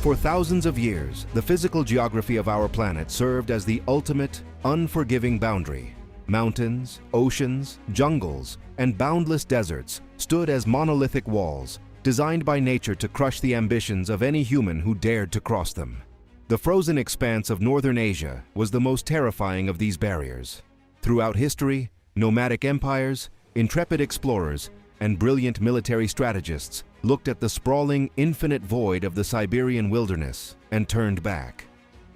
For thousands of years, the physical geography of our planet served as the ultimate, unforgiving boundary. Mountains, oceans, jungles, and boundless deserts stood as monolithic walls, designed by nature to crush the ambitions of any human who dared to cross them. The frozen expanse of northern Asia was the most terrifying of these barriers. Throughout history, nomadic empires, intrepid explorers, and brilliant military strategists looked at the sprawling, infinite void of the Siberian wilderness and turned back.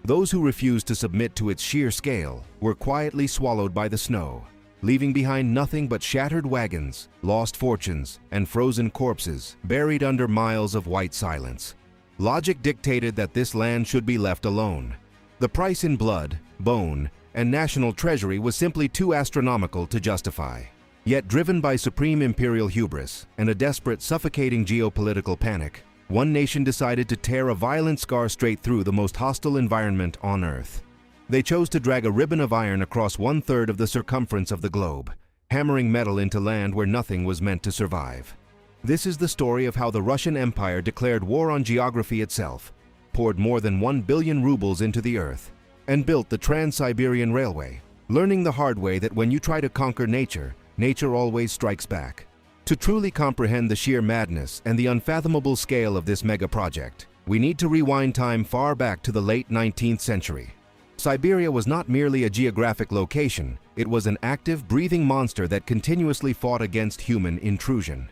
Those who refused to submit to its sheer scale were quietly swallowed by the snow, leaving behind nothing but shattered wagons, lost fortunes, and frozen corpses buried under miles of white silence. Logic dictated that this land should be left alone. The price in blood, bone, and national treasury was simply too astronomical to justify. Yet, driven by supreme imperial hubris and a desperate, suffocating geopolitical panic, one nation decided to tear a violent scar straight through the most hostile environment on Earth. They chose to drag a ribbon of iron across 1/3 of the circumference of the globe, hammering metal into land where nothing was meant to survive. This is the story of how the Russian Empire declared war on geography itself, poured more than 1 billion rubles into the earth, and built the Trans-Siberian Railway, learning the hard way that when you try to conquer nature, nature always strikes back. To truly comprehend the sheer madness and the unfathomable scale of this mega-project, we need to rewind time far back to the late 19th century. Siberia was not merely a geographic location, it was an active, breathing monster that continuously fought against human intrusion.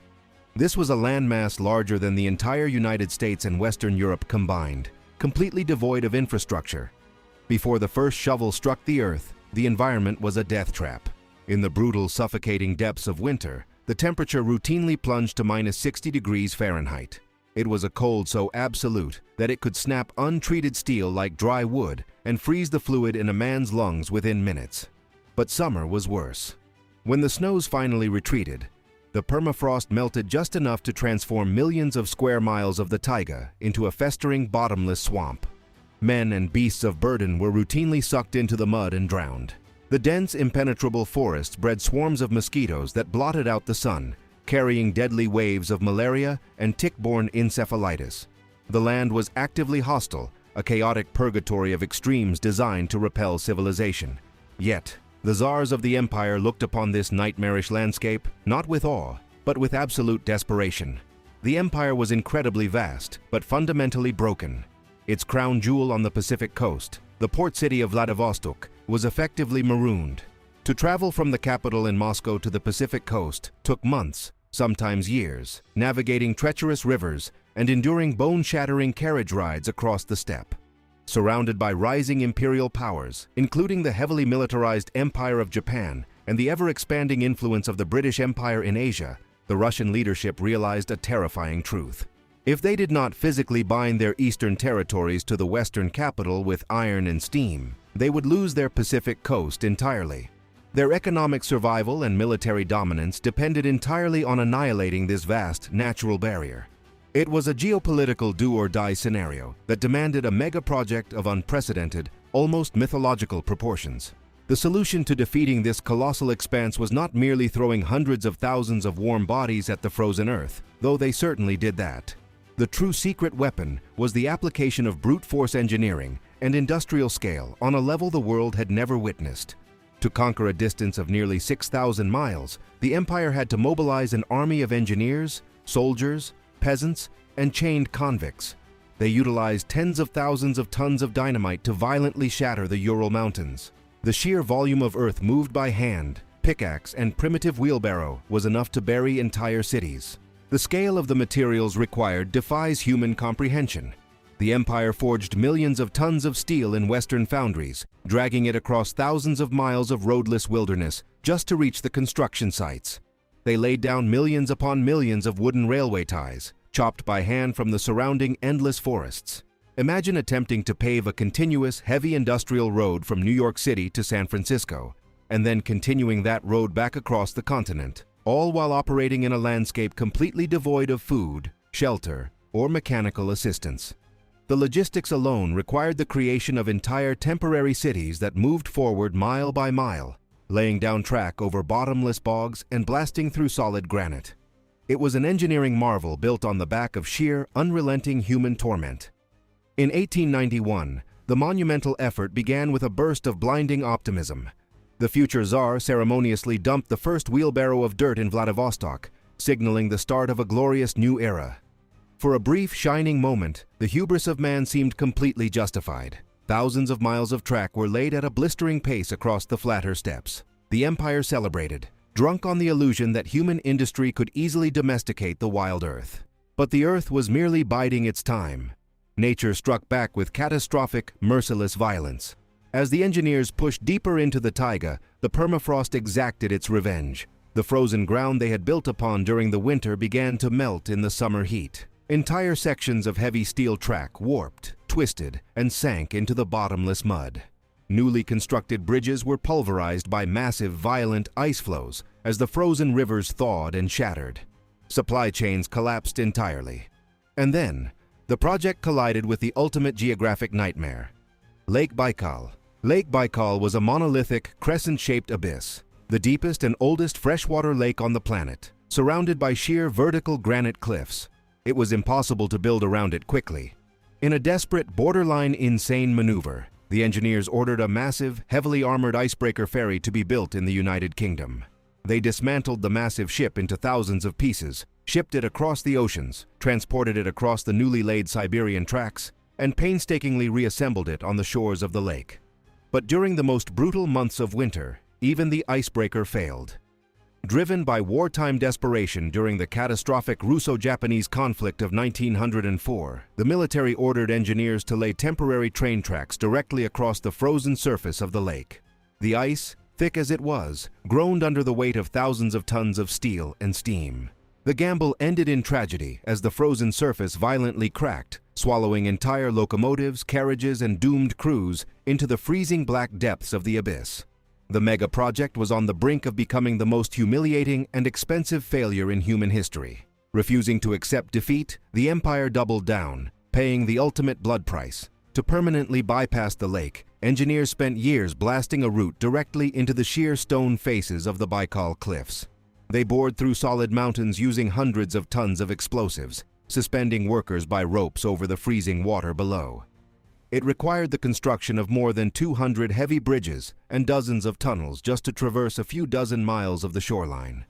This was a landmass larger than the entire United States and Western Europe combined, completely devoid of infrastructure. Before the first shovel struck the earth, the environment was a death trap. In the brutal, suffocating depths of winter, the temperature routinely plunged to -60 degrees Fahrenheit. It was a cold so absolute that it could snap untreated steel like dry wood and freeze the fluid in a man's lungs within minutes. But summer was worse. When the snows finally retreated, the permafrost melted just enough to transform millions of square miles of the taiga into a festering, bottomless swamp. Men and beasts of burden were routinely sucked into the mud and drowned. The dense, impenetrable forests bred swarms of mosquitoes that blotted out the sun, carrying deadly waves of malaria and tick-borne encephalitis. The land was actively hostile, a chaotic purgatory of extremes designed to repel civilization. Yet, the czars of the empire looked upon this nightmarish landscape not with awe, but with absolute desperation. The empire was incredibly vast, but fundamentally broken. Its crown jewel on the Pacific coast, the port city of Vladivostok, was effectively marooned. To travel from the capital in Moscow to the Pacific coast took months, sometimes years, navigating treacherous rivers and enduring bone-shattering carriage rides across the steppe. Surrounded by rising imperial powers, including the heavily militarized Empire of Japan and the ever-expanding influence of the British Empire in Asia, the Russian leadership realized a terrifying truth. If they did not physically bind their eastern territories to the western capital with iron and steam, they would lose their Pacific coast entirely. Their economic survival and military dominance depended entirely on annihilating this vast natural barrier. It was a geopolitical do-or-die scenario that demanded a mega-project of unprecedented, almost mythological proportions. The solution to defeating this colossal expanse was not merely throwing hundreds of thousands of warm bodies at the frozen earth, though they certainly did that. The true secret weapon was the application of brute force engineering and industrial scale on a level the world had never witnessed. To conquer a distance of nearly 6,000 miles, the empire had to mobilize an army of engineers, soldiers, peasants, and chained convicts. They utilized tens of thousands of tons of dynamite to violently shatter the Ural Mountains. The sheer volume of earth moved by hand, pickaxe, and primitive wheelbarrow was enough to bury entire cities. The scale of the materials required defies human comprehension. The empire forged millions of tons of steel in western foundries, dragging it across thousands of miles of roadless wilderness just to reach the construction sites. They laid down millions upon millions of wooden railway ties, chopped by hand from the surrounding endless forests. Imagine attempting to pave a continuous, heavy industrial road from New York City to San Francisco, and then continuing that road back across the continent, all while operating in a landscape completely devoid of food, shelter, or mechanical assistance. The logistics alone required the creation of entire temporary cities that moved forward mile by mile, laying down track over bottomless bogs and blasting through solid granite. It was an engineering marvel built on the back of sheer, unrelenting human torment. In 1891, the monumental effort began with a burst of blinding optimism. The future Tsar ceremoniously dumped the first wheelbarrow of dirt in Vladivostok, signaling the start of a glorious new era. For a brief, shining moment, the hubris of man seemed completely justified. Thousands of miles of track were laid at a blistering pace across the flatter steppes. The empire celebrated, drunk on the illusion that human industry could easily domesticate the wild earth. But the earth was merely biding its time. Nature struck back with catastrophic, merciless violence. As the engineers pushed deeper into the taiga, the permafrost exacted its revenge. The frozen ground they had built upon during the winter began to melt in the summer heat. Entire sections of heavy steel track warped, twisted, and sank into the bottomless mud. Newly constructed bridges were pulverized by massive, violent ice flows as the frozen rivers thawed and shattered. Supply chains collapsed entirely. And then, the project collided with the ultimate geographic nightmare: Lake Baikal. Lake Baikal was a monolithic, crescent-shaped abyss, the deepest and oldest freshwater lake on the planet, surrounded by sheer vertical granite cliffs. It was impossible to build around it quickly. In a desperate, borderline insane maneuver, the engineers ordered a massive, heavily armored icebreaker ferry to be built in the United Kingdom. They dismantled the massive ship into thousands of pieces, shipped it across the oceans, transported it across the newly laid Siberian tracks, and painstakingly reassembled it on the shores of the lake. But during the most brutal months of winter, even the icebreaker failed. Driven by wartime desperation during the catastrophic Russo-Japanese conflict of 1904, the military ordered engineers to lay temporary train tracks directly across the frozen surface of the lake. The ice, thick as it was, groaned under the weight of thousands of tons of steel and steam. The gamble ended in tragedy as the frozen surface violently cracked, swallowing entire locomotives, carriages, and doomed crews into the freezing black depths of the abyss. The Megaproject was on the brink of becoming the most humiliating and expensive failure in human history. Refusing to accept defeat, the empire doubled down, paying the ultimate blood price. To permanently bypass the lake, engineers spent years blasting a route directly into the sheer stone faces of the Baikal cliffs. They bored through solid mountains using hundreds of tons of explosives, suspending workers by ropes over the freezing water below. It required the construction of more than 200 heavy bridges and dozens of tunnels just to traverse a few dozen miles of the shoreline.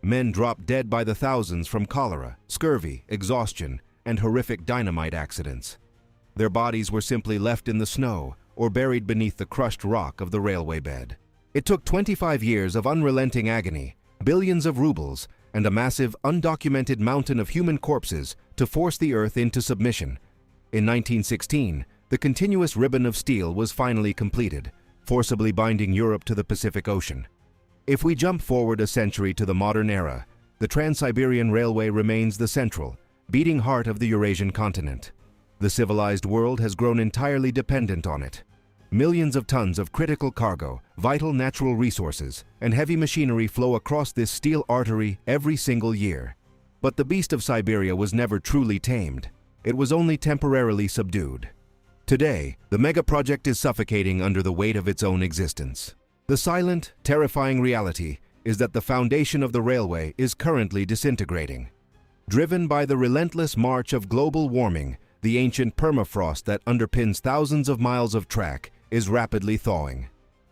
Men dropped dead by the thousands from cholera, scurvy, exhaustion, and horrific dynamite accidents. Their bodies were simply left in the snow or buried beneath the crushed rock of the railway bed. It took 25 years of unrelenting agony, billions of rubles, and a massive, undocumented mountain of human corpses to force the earth into submission. In 1916, the continuous ribbon of steel was finally completed, forcibly binding Europe to the Pacific Ocean. If we jump forward a century to the modern era, the Trans-Siberian Railway remains the central, beating heart of the Eurasian continent. The civilized world has grown entirely dependent on it. Millions of tons of critical cargo, vital natural resources, and heavy machinery flow across this steel artery every single year. But the beast of Siberia was never truly tamed. It was only temporarily subdued. Today, the Megaproject is suffocating under the weight of its own existence. The silent, terrifying reality is that the foundation of the railway is currently disintegrating. Driven by the relentless march of global warming, the ancient permafrost that underpins thousands of miles of track is rapidly thawing.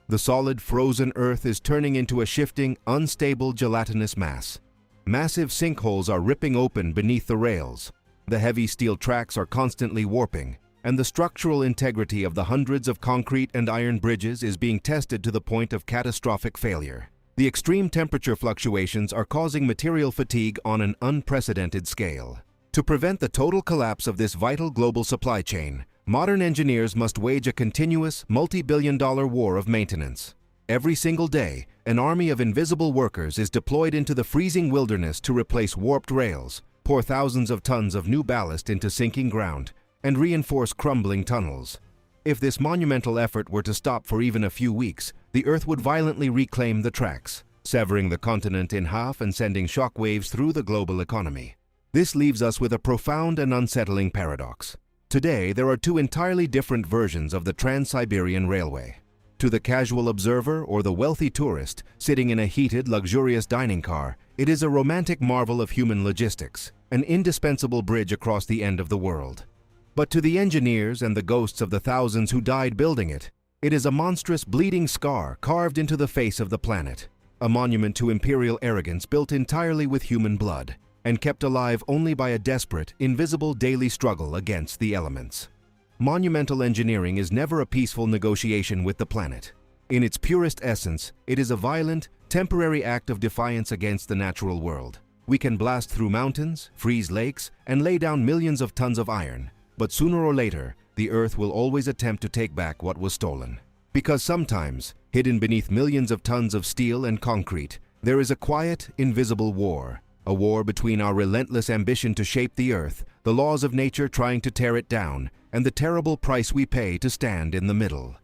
The solid, frozen earth is turning into a shifting, unstable, gelatinous mass. Massive sinkholes are ripping open beneath the rails. The heavy steel tracks are constantly warping, and the structural integrity of the hundreds of concrete and iron bridges is being tested to the point of catastrophic failure. The extreme temperature fluctuations are causing material fatigue on an unprecedented scale. To prevent the total collapse of this vital global supply chain, modern engineers must wage a continuous, multi-billion-dollar war of maintenance. Every single day, an army of invisible workers is deployed into the freezing wilderness to replace warped rails, pour thousands of tons of new ballast into sinking ground, and reinforce crumbling tunnels. If this monumental effort were to stop for even a few weeks, the Earth would violently reclaim the tracks, severing the continent in half and sending shockwaves through the global economy. This leaves us with a profound and unsettling paradox. Today, there are two entirely different versions of the Trans-Siberian Railway. To the casual observer or the wealthy tourist sitting in a heated, luxurious dining car, it is a romantic marvel of human logistics, an indispensable bridge across the end of the world. But to the engineers and the ghosts of the thousands who died building it, it is a monstrous bleeding scar carved into the face of the planet, a monument to imperial arrogance built entirely with human blood, and kept alive only by a desperate, invisible daily struggle against the elements. Monumental engineering is never a peaceful negotiation with the planet. In its purest essence, it is a violent, temporary act of defiance against the natural world. We can blast through mountains, freeze lakes, and lay down millions of tons of iron, but sooner or later, the Earth will always attempt to take back what was stolen. Because sometimes, hidden beneath millions of tons of steel and concrete, there is a quiet, invisible war. A war between our relentless ambition to shape the Earth, the laws of nature trying to tear it down, and the terrible price we pay to stand in the middle.